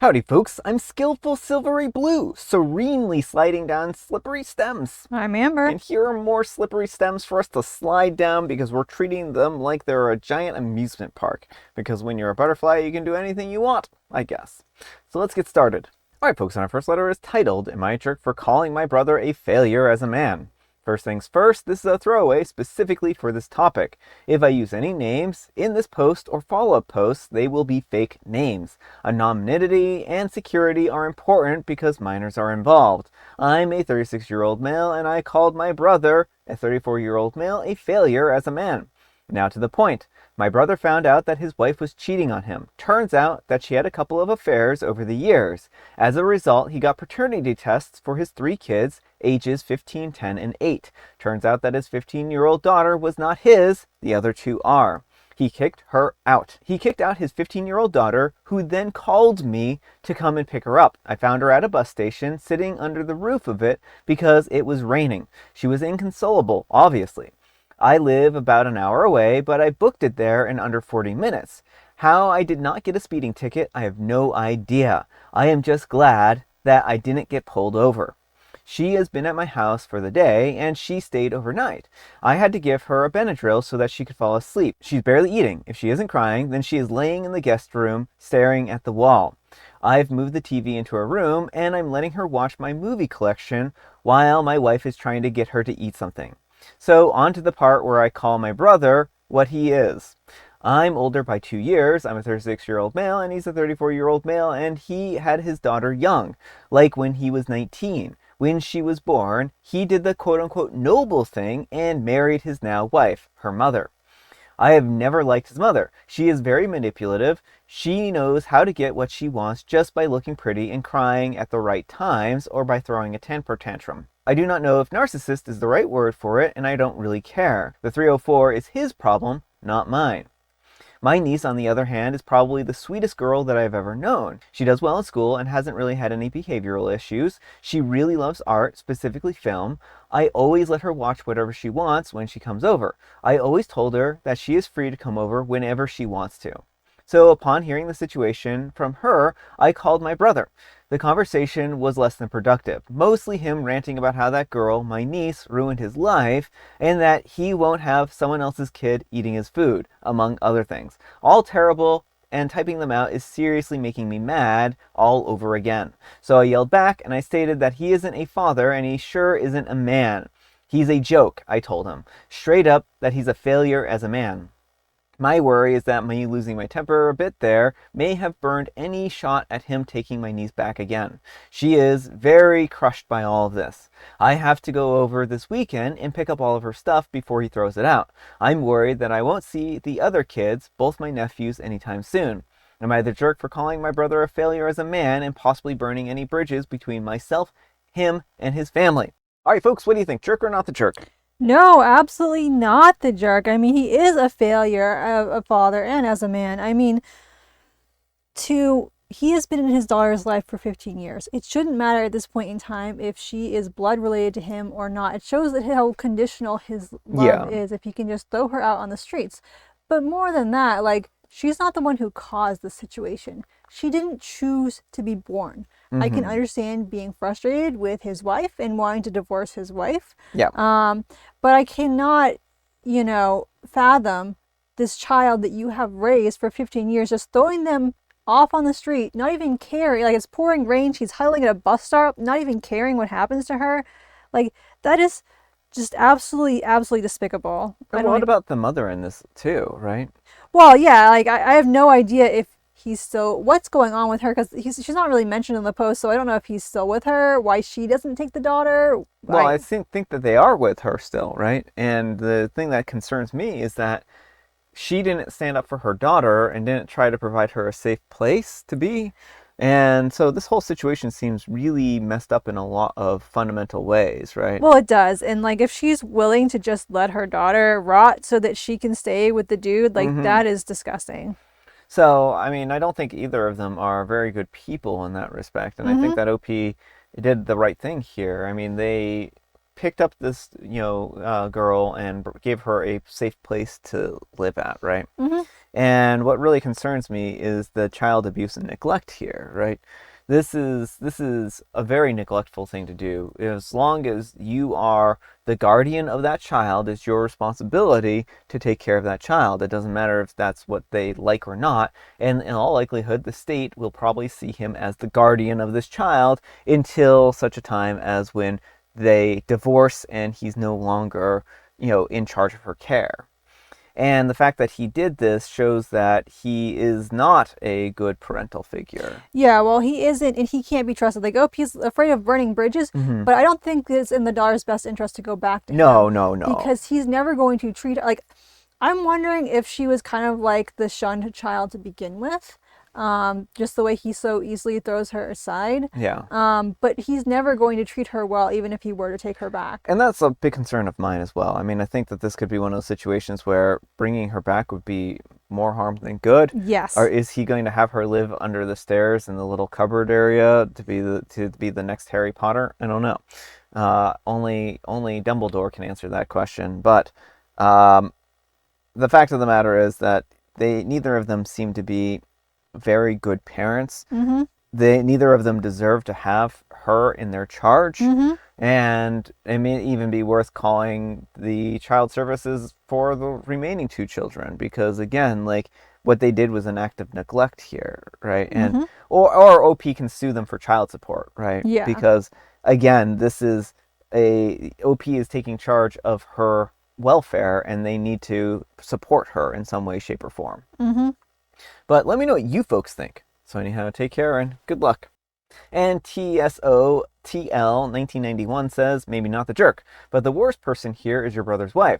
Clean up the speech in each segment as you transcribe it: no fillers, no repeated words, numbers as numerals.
Howdy folks, I'm Skillful Silvery Blue, serenely sliding down slippery stems. I'm Amber. And here are more slippery stems for us to slide down because we're treating them like they're a giant amusement park. Because when you're a butterfly, you can do anything you want, I guess. So let's get started. Alright folks, and our first letter is titled, Am I a Jerk for Calling My Brother a Failure as a Man? First things first, this is a throwaway specifically for this topic. If I use any names in this post or follow-up posts, they will be fake names. Anonymity and security are important because minors are involved. I'm a 36-year-old male and I called my brother, a 34-year-old male, a failure as a man. Now to the point. My brother found out that his wife was cheating on him. Turns out that she had a couple of affairs over the years. As a result, he got paternity tests for his 3 kids, ages 15, 10, and 8. Turns out that his 15-year-old daughter was not his, the other 2 are. He kicked her out. He kicked out his 15-year-old daughter, who then called me to come and pick her up. I found her at a bus station, sitting under the roof of it because it was raining. She was inconsolable, obviously. I live about an hour away, but I booked it there in under 40 minutes. How I did not get a speeding ticket, I have no idea. I am just glad that I didn't get pulled over. She has been at my house for the day, and she stayed overnight. I had to give her a Benadryl so that she could fall asleep. She's barely eating. If she isn't crying, then she is laying in the guest room, staring at the wall. I've moved the TV into her room, and I'm letting her watch my movie collection while my wife is trying to get her to eat something. So on to the part where I call my brother what he is. I'm older by 2 years. I'm a 36-year-old male and he's a 34-year-old male, and he had his daughter young, like when he was 19. When she was born, he did the quote-unquote noble thing and married his now wife, her mother. I have never liked his mother. She is very manipulative. She knows how to get what she wants just by looking pretty and crying at the right times or by throwing a temper tantrum. I do not know if narcissist is the right word for it, and I don't really care. The 304 is his problem, not mine. My niece, on the other hand, is probably the sweetest girl that I've ever known. She does well in school and hasn't really had any behavioral issues. She really loves art, specifically film. I always let her watch whatever she wants when she comes over. I always told her that she is free to come over whenever she wants to. So upon hearing the situation from her, I called my brother. The conversation was less than productive, mostly him ranting about how that girl, my niece, ruined his life, and that he won't have someone else's kid eating his food, among other things. All terrible, and typing them out is seriously making me mad all over again. So I yelled back, and I stated that he isn't a father, and he sure isn't a man. He's a joke, I told him. Straight up, that he's a failure as a man. My worry is that me losing my temper a bit there may have burned any shot at him taking my niece back again. She is very crushed by all of this. I have to go over this weekend and pick up all of her stuff before he throws it out. I'm worried that I won't see the other kids, both my nephews, anytime soon. Am I the jerk for calling my brother a failure as a man and possibly burning any bridges between myself, him, and his family? Alright folks, what do you think? Jerk or not the jerk? No, absolutely not the jerk. I mean, he is a failure of a father and as a man. I mean, he has been in his daughter's life for 15 years. It shouldn't matter at this point in time if she is blood related to him or not. It shows that how conditional his love is if he can just throw her out on the streets. But more than that, like, she's not the one who caused the situation. She didn't choose to be born. I can understand being frustrated with his wife and wanting to divorce his wife. Yeah. But I cannot, fathom this child that you have raised for 15 years, just throwing them off on the street, not even caring. Like, it's pouring rain, she's huddling at a bus stop, not even caring what happens to her. Like, that is just absolutely, absolutely despicable. And what about the mother in this too, right? Well, yeah, like, I have no idea if he's still, what's going on with her, because she's not really mentioned in the post, so I don't know if he's still with her, why she doesn't take the daughter. Well, I think that they are with her still, right? And the thing that concerns me is that she didn't stand up for her daughter and didn't try to provide her a safe place to be. And so this whole situation seems really messed up in a lot of fundamental ways, right? Well, it does. And like, if she's willing to just let her daughter rot so that she can stay with the dude, like, that is disgusting. So, I mean, I don't think either of them are very good people in that respect. And I think that OP did the right thing here. I mean, they picked up this, girl and gave her a safe place to live at, right? And what really concerns me is the child abuse and neglect here, right? This is a very neglectful thing to do. As long as you are the guardian of that child, it's your responsibility to take care of that child. It doesn't matter if that's what they like or not. And in all likelihood, the state will probably see him as the guardian of this child until such a time as when they divorce and he's no longer, in charge of her care. And the fact that he did this shows that he is not a good parental figure. Yeah, well, he isn't, and he can't be trusted. Like, oh, he's afraid of burning bridges, but I don't think it's in the daughter's best interest to go back to him. No. Because he's never going to treat her like. I'm wondering if she was kind of like the shunned child to begin with. Just the way he so easily throws her aside. Yeah. But he's never going to treat her well, even if he were to take her back. And that's a big concern of mine as well. I mean, I think that this could be one of those situations where bringing her back would be more harm than good. Yes. Or is he going to have her live under the stairs in the little cupboard area to be the next Harry Potter? I don't know. Only Dumbledore can answer that question. But the fact of the matter is that neither of them seem to be very good parents. Neither of them deserve to have her in their charge. And it may even be worth calling the child services for the remaining two children, because again, like, what they did was an act of neglect here, right? And or OP can sue them for child support, right? Yeah. Because again, OP is taking charge of her welfare, and they need to support her in some way, shape, or form. But let me know what you folks think. So anyhow, take care and good luck. And TSOTL 1991 says, maybe not the jerk, but the worst person here is your brother's wife.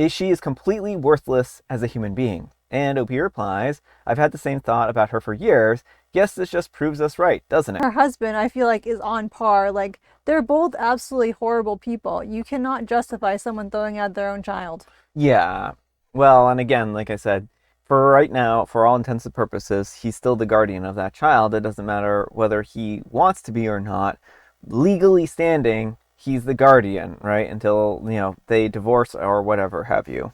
She is completely worthless as a human being. And OP replies, I've had the same thought about her for years. Guess this just proves us right, doesn't it? Her husband, I feel like, is on par. Like, they're both absolutely horrible people. You cannot justify someone throwing out their own child. Yeah. Well, and again, like I said, for right now, for all intents and purposes, he's still the guardian of that child. It doesn't matter whether he wants to be or not. Legally standing, he's the guardian, right? Until, they divorce or whatever have you.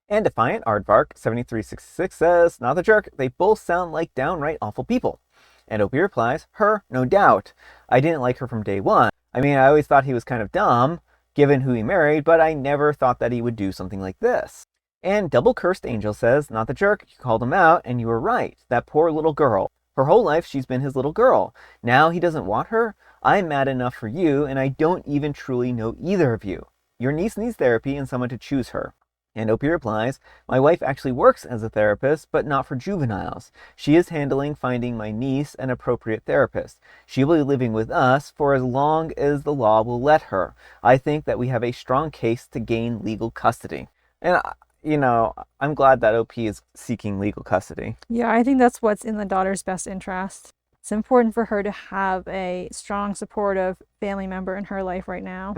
And Defiant Aardvark 7366 says, not the jerk, they both sound like downright awful people. And Opie replies, her, no doubt. I didn't like her from day one. I mean, I always thought he was kind of dumb, given who he married, but I never thought that he would do something like this. And Double Cursed Angel says, not the jerk, you called him out, and you were right. That poor little girl. Her whole life, she's been his little girl. Now he doesn't want her? I'm mad enough for you, and I don't even truly know either of you. Your niece needs therapy and someone to choose her. And Opie replies, my wife actually works as a therapist, but not for juveniles. She is handling finding my niece an appropriate therapist. She will be living with us for as long as the law will let her. I think that we have a strong case to gain legal custody. And I'm glad that OP is seeking legal custody. Yeah, I think that's what's in the daughter's best interest. It's important for her to have a strong, supportive family member in her life right now.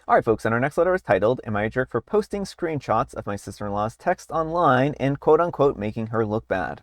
All right, folks, and our next letter is titled, Am I a Jerk for Posting Screenshots of My Sister-in-Law's Text Online and quote-unquote making her look bad?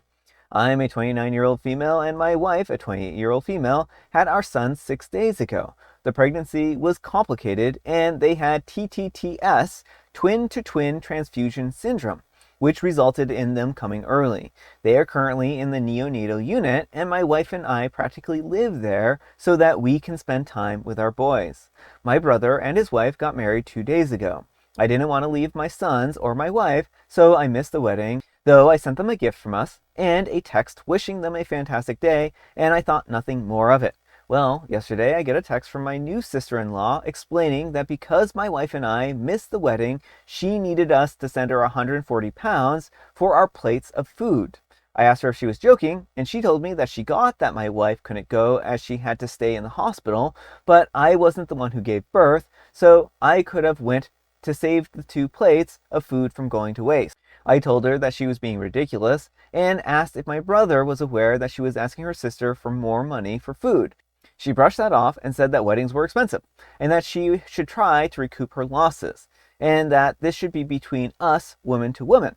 I'm a 29-year-old female, and my wife, a 28-year-old female, had our son 6 days ago. The pregnancy was complicated, and they had TTTS, twin-to-twin transfusion syndrome, which resulted in them coming early. They are currently in the neonatal unit, and my wife and I practically live there so that we can spend time with our boys. My brother and his wife got married 2 days ago. I didn't want to leave my sons or my wife, so I missed the wedding, though I sent them a gift from us and a text wishing them a fantastic day, and I thought nothing more of it. Well, yesterday I get a text from my new sister-in-law explaining that because my wife and I missed the wedding, she needed us to send her 140 pounds for our plates of food. I asked her if she was joking, and she told me that she got that my wife couldn't go as she had to stay in the hospital, but I wasn't the one who gave birth, so I could have went to save the 2 plates of food from going to waste. I told her that she was being ridiculous and asked if my brother was aware that she was asking her sister for more money for food. She brushed that off and said that weddings were expensive and that she should try to recoup her losses and that this should be between us, woman to woman.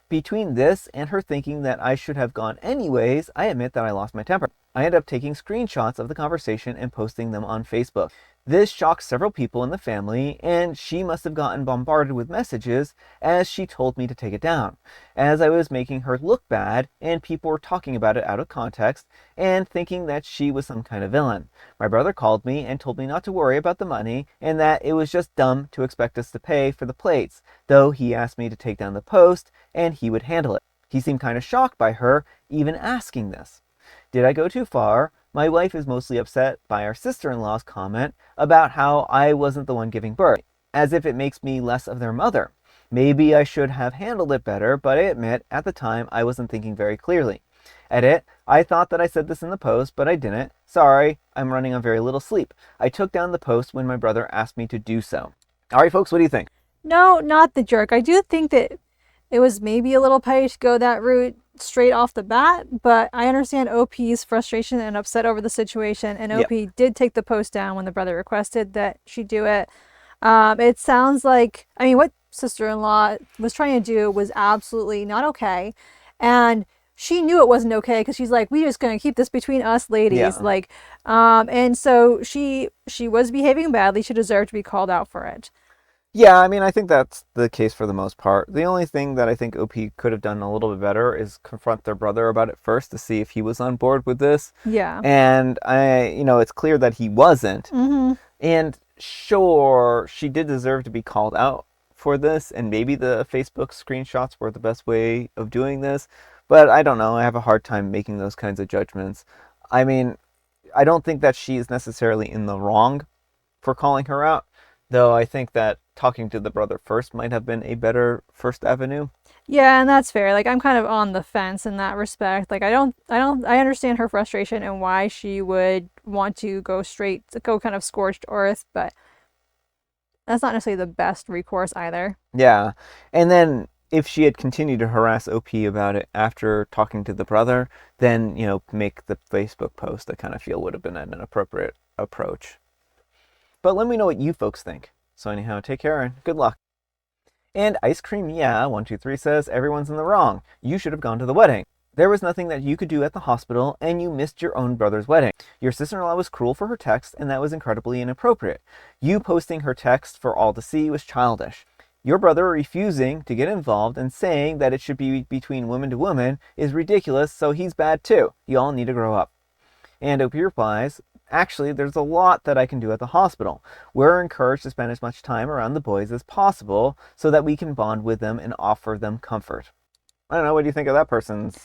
Between this and her thinking that I should have gone anyways, I admit that I lost my temper. I ended up taking screenshots of the conversation and posting them on Facebook. This shocked several people in the family, and she must have gotten bombarded with messages as she told me to take it down, as I was making her look bad and people were talking about it out of context and thinking that she was some kind of villain. My brother called me and told me not to worry about the money and that it was just dumb to expect us to pay for the plates, though he asked me to take down the post and he would handle it. He seemed kind of shocked by her even asking this. Did I go too far? My wife is mostly upset by our sister-in-law's comment about how I wasn't the one giving birth, as if it makes me less of their mother. Maybe I should have handled it better, but I admit at the time I wasn't thinking very clearly. Edit, I thought that I said this in the post, but I didn't. Sorry, I'm running on very little sleep. I took down the post when my brother asked me to do so. Alright folks, what do you think? No, not the jerk. I do think that it was maybe a little petty to go that route straight off the bat, but I understand OP's frustration and upset over the situation, and OP did take the post down when the brother requested that she do it. It sounds like, I mean, what sister-in-law was trying to do was absolutely not okay, and she knew it wasn't okay because she's like, we're just going to keep this between us ladies. Like, and so she was behaving badly. She deserved to be called out for it. Yeah, I mean, I think that's the case for the most part. The only thing that I think OP could have done a little bit better is confront their brother about it first to see if he was on board with this. Yeah. And it's clear that he wasn't. Mm-hmm. And sure, she did deserve to be called out for this, and maybe the Facebook screenshots were the best way of doing this. But I don't know. I have a hard time making those kinds of judgments. I mean, I don't think that she is necessarily in the wrong for calling her out, though I think that talking to the brother first might have been a better first avenue. Yeah, and that's fair. Like, I'm kind of on the fence in that respect. Like, I understand her frustration and why she would want to go kind of scorched earth, but that's not necessarily the best recourse either. Yeah. And then if she had continued to harass OP about it after talking to the brother, then, make the Facebook post, I kind of feel would have been an appropriate approach. But let me know what you folks think. So anyhow, take care and good luck. And Ice Cream Yeah 123 says, everyone's in the wrong. You should have gone to the wedding. There was nothing that you could do at the hospital, and you missed your own brother's wedding. Your sister-in-law was cruel for her text, and that was incredibly inappropriate. You posting her text for all to see was childish. Your brother refusing to get involved and saying that it should be between woman to woman is ridiculous, so he's bad too. You all need to grow up. And OP replies, actually, there's a lot that I can do at the hospital. We're encouraged to spend as much time around the boys as possible so that we can bond with them and offer them comfort. I don't know, what do you think of that person's?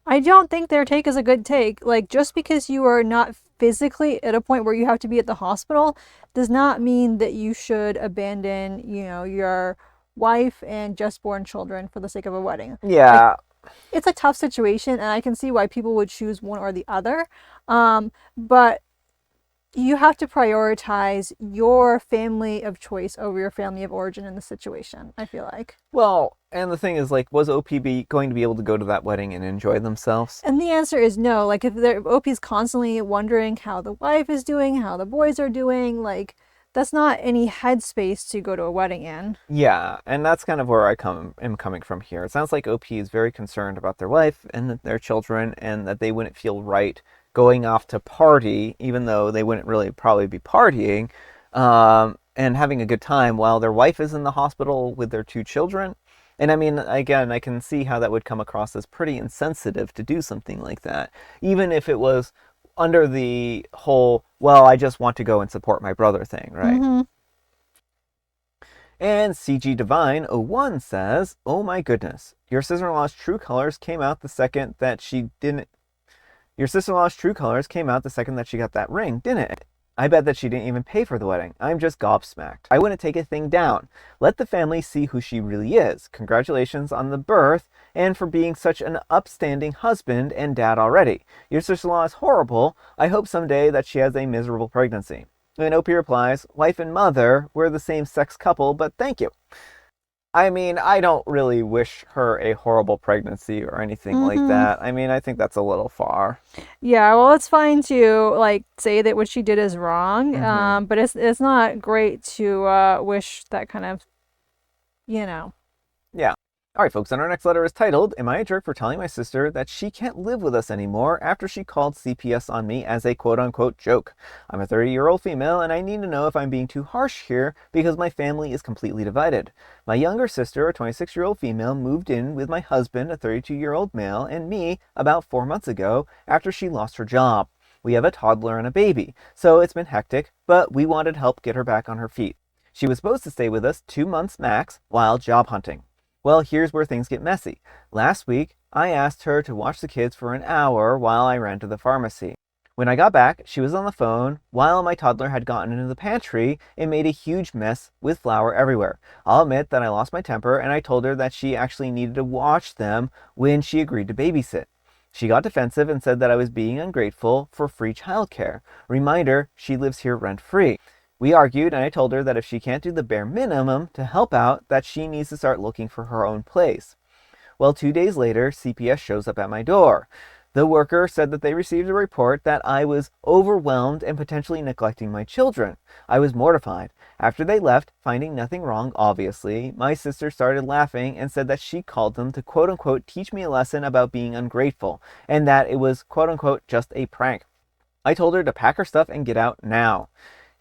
I don't think their take is a good take. Like, just because you are not physically at a point where you have to be at the hospital does not mean that you should abandon, your wife and just born children for the sake of a wedding. Yeah. Like, it's a tough situation, and I can see why people would choose one or the other. But you have to prioritize your family of choice over your family of origin in the situation, I feel like. Well, and the thing is, like, was OPB going to be able to go to that wedding and enjoy themselves? And the answer is no. Like, if OP's constantly wondering how the wife is doing, how the boys are doing, like, that's not any headspace to go to a wedding in. Yeah, and that's kind of where am coming from here. It sounds like OP is very concerned about their wife and their children, and that they wouldn't feel right going off to party, even though they wouldn't really probably be partying, and having a good time while their wife is in the hospital with their 2 children. And I mean, again, I can see how that would come across as pretty insensitive to do something like that, even if it was under the whole, well, I just want to go and support my brother thing, right? Mm-hmm. And CG Divine 01 says, oh my goodness, your sister-in-law's true colors came out the second that she didn't. Your sister-in-law's true colors came out the second that she got that ring, didn't it? I bet that she didn't even pay for the wedding. I'm just gobsmacked. I wouldn't take a thing down. Let the family see who she really is. Congratulations on the birth and for being such an upstanding husband and dad already. Your sister-in-law is horrible. I hope someday that she has a miserable pregnancy. And OP replies, wife and mother, we're the same sex couple, but thank you. I mean, I don't really wish her a horrible pregnancy or anything like that. I mean, I think that's a little far. Yeah, well, it's fine to, like, say that what she did is wrong, but it's not great to wish that kind of, Yeah. Alright folks, and our next letter is titled, Am I a Jerk for Telling My Sister That She Can't Live With Us Anymore After She Called CPS on Me as a quote-unquote joke? I'm a 30-year-old female, and I need to know if I'm being too harsh here because my family is completely divided. My younger sister, a 26-year-old female, moved in with my husband, a 32-year-old male, and me about 4 months ago after she lost her job. We have a toddler and a baby, so it's been hectic, but we wanted help get her back on her feet. She was supposed to stay with us 2 months max while job hunting. Well, here's where things get messy. Last week, I asked her to watch the kids for an hour while I ran to the pharmacy. When I got back, she was on the phone while my toddler had gotten into the pantry and made a huge mess with flour everywhere. I'll admit that I lost my temper and I told her that she actually needed to watch them when she agreed to babysit. She got defensive and said that I was being ungrateful for free childcare. Reminder, she lives here rent-free. We argued, and I told her that if she can't do the bare minimum to help out, that she needs to start looking for her own place. Well, 2 days later, CPS shows up at my door. The worker said that they received a report that I was overwhelmed and potentially neglecting my children. I was mortified. After they left, finding nothing wrong, obviously, my sister started laughing and said that she called them to quote-unquote teach me a lesson about being ungrateful, and that it was quote-unquote just a prank. I told her to pack her stuff and get out now.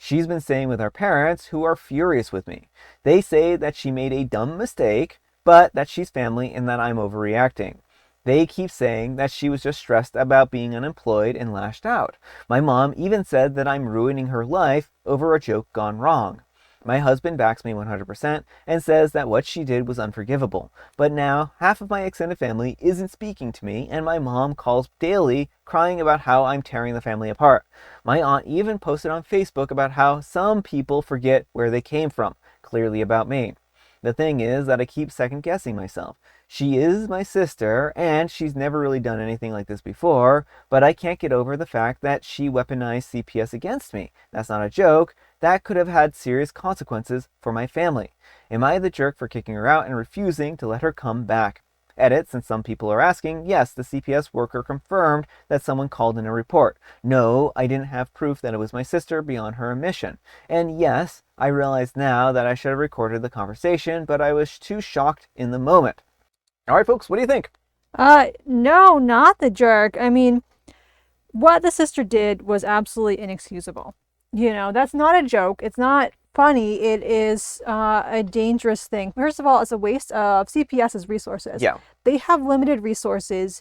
She's been staying with our parents, who are furious with me. They say that she made a dumb mistake, but that she's family and that I'm overreacting. They keep saying that she was just stressed about being unemployed and lashed out. My mom even said that I'm ruining her life over a joke gone wrong. My husband backs me 100% and says that what she did was unforgivable. But now, half of my extended family isn't speaking to me, and my mom calls daily crying about how I'm tearing the family apart. My aunt even posted on Facebook about how some people forget where they came from, clearly about me. The thing is that I keep second guessing myself. She is my sister, and she's never really done anything like this before, but I can't get over the fact that she weaponized CPS against me. That's not a joke. That could have had serious consequences for my family. Am I the jerk for kicking her out and refusing to let her come back? Edit, since some people are asking, yes, the CPS worker confirmed that someone called in a report. No, I didn't have proof that it was my sister beyond her admission. And yes, I realize now that I should have recorded the conversation, but I was too shocked in the moment. All right, folks, what do you think? No, not the jerk. I mean, what the sister did was absolutely inexcusable. You know, that's not a joke. It's not funny. It is a dangerous thing. First of all, it's a waste of CPS's resources. Yeah. They have limited resources.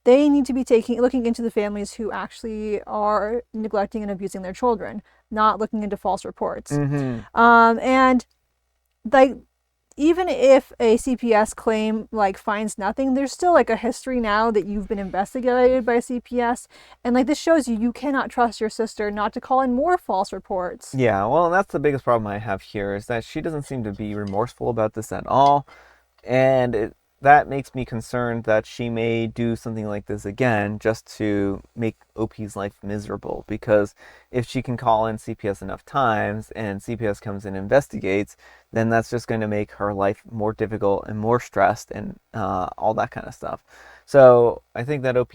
They need to be looking into the families who actually are neglecting and abusing their children, not looking into false reports. Mm-hmm. And like, even if a CPS claim like finds nothing, there's still like a history now that you've been investigated by CPS, and like this shows you cannot trust your sister not to call in more false reports. Yeah, well, that's the biggest problem I have here is that she doesn't seem to be remorseful about this at all, and that makes me concerned that she may do something like this again just to make OP's life miserable, because if she can call in CPS enough times and CPS comes and investigates, then that's just going to make her life more difficult and more stressed and all that kind of stuff. So I think that OP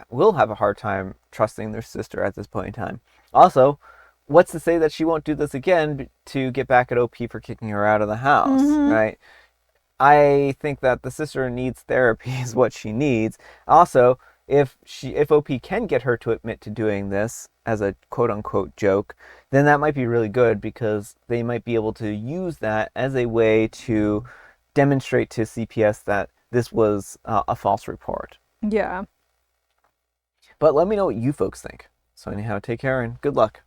will have a hard time trusting their sister at this point in time. Also, what's to say that she won't do this again to get back at OP for kicking her out of the house, right? I think that the sister needs therapy is what she needs. Also, if OP can get her to admit to doing this as a quote-unquote joke, then that might be really good, because they might be able to use that as a way to demonstrate to CPS that this was a false report. Yeah. But let me know what you folks think. So anyhow, take care and good luck.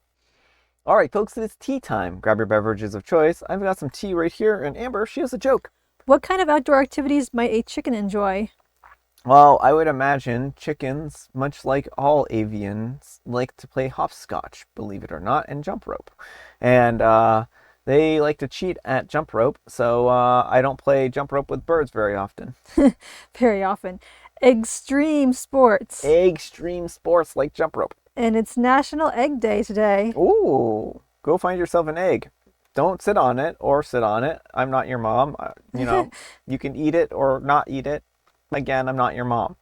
All right, folks, it is tea time. Grab your beverages of choice. I've got some tea right here, and Amber, she has a joke. What kind of outdoor activities might a chicken enjoy? Well, I would imagine chickens, much like all avians, like to play hopscotch, believe it or not, and jump rope. And they like to cheat at jump rope, so I don't play jump rope with birds very often. Very often. Extreme sports. Extreme sports like jump rope. And it's National Egg Day today. Ooh, go find yourself an egg. Don't sit on it or sit on it. I'm not your mom. You can eat it or not eat it. Again, I'm not your mom.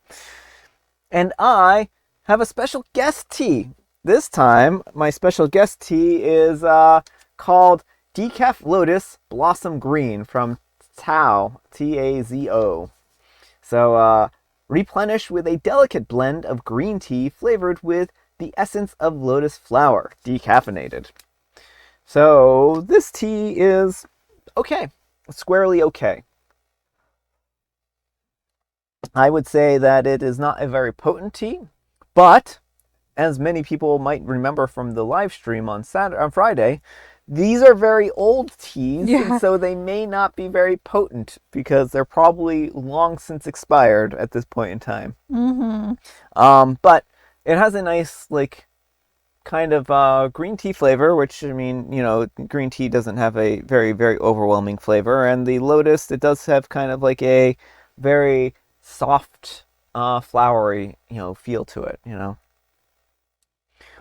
And I have a special guest tea. This time, my special guest tea is called Decaf Lotus Blossom Green from Tao, Tazo. So, replenish with a delicate blend of green tea flavored with the essence of lotus flower, decaffeinated. So, this tea is okay, squarely okay. I would say that it is not a very potent tea, but as many people might remember from the live stream on Friday, these are very old teas, and Yeah. so they may not be very potent because they're probably long since expired at this point in time. Mm-hmm. But it has a nice kind of green tea flavor, which I mean, green tea doesn't have a very very overwhelming flavor, and the lotus it does have kind of like a very soft, flowery feel to it.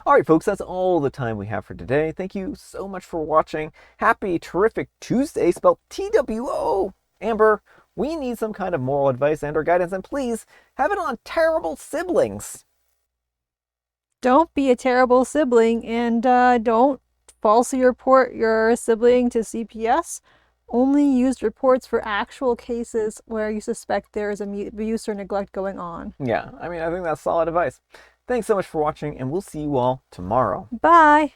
All right, folks, that's all the time we have for today. Thank you so much for watching. Happy Terrific Tuesday, spelled TWO. Amber, we need some kind of moral advice and or guidance, and please have it on terrible siblings. Don't be a terrible sibling, and don't falsely report your sibling to CPS. Only use reports for actual cases where you suspect there is abuse or neglect going on. Yeah, I mean, I think that's solid advice. Thanks so much for watching, and we'll see you all tomorrow. Bye!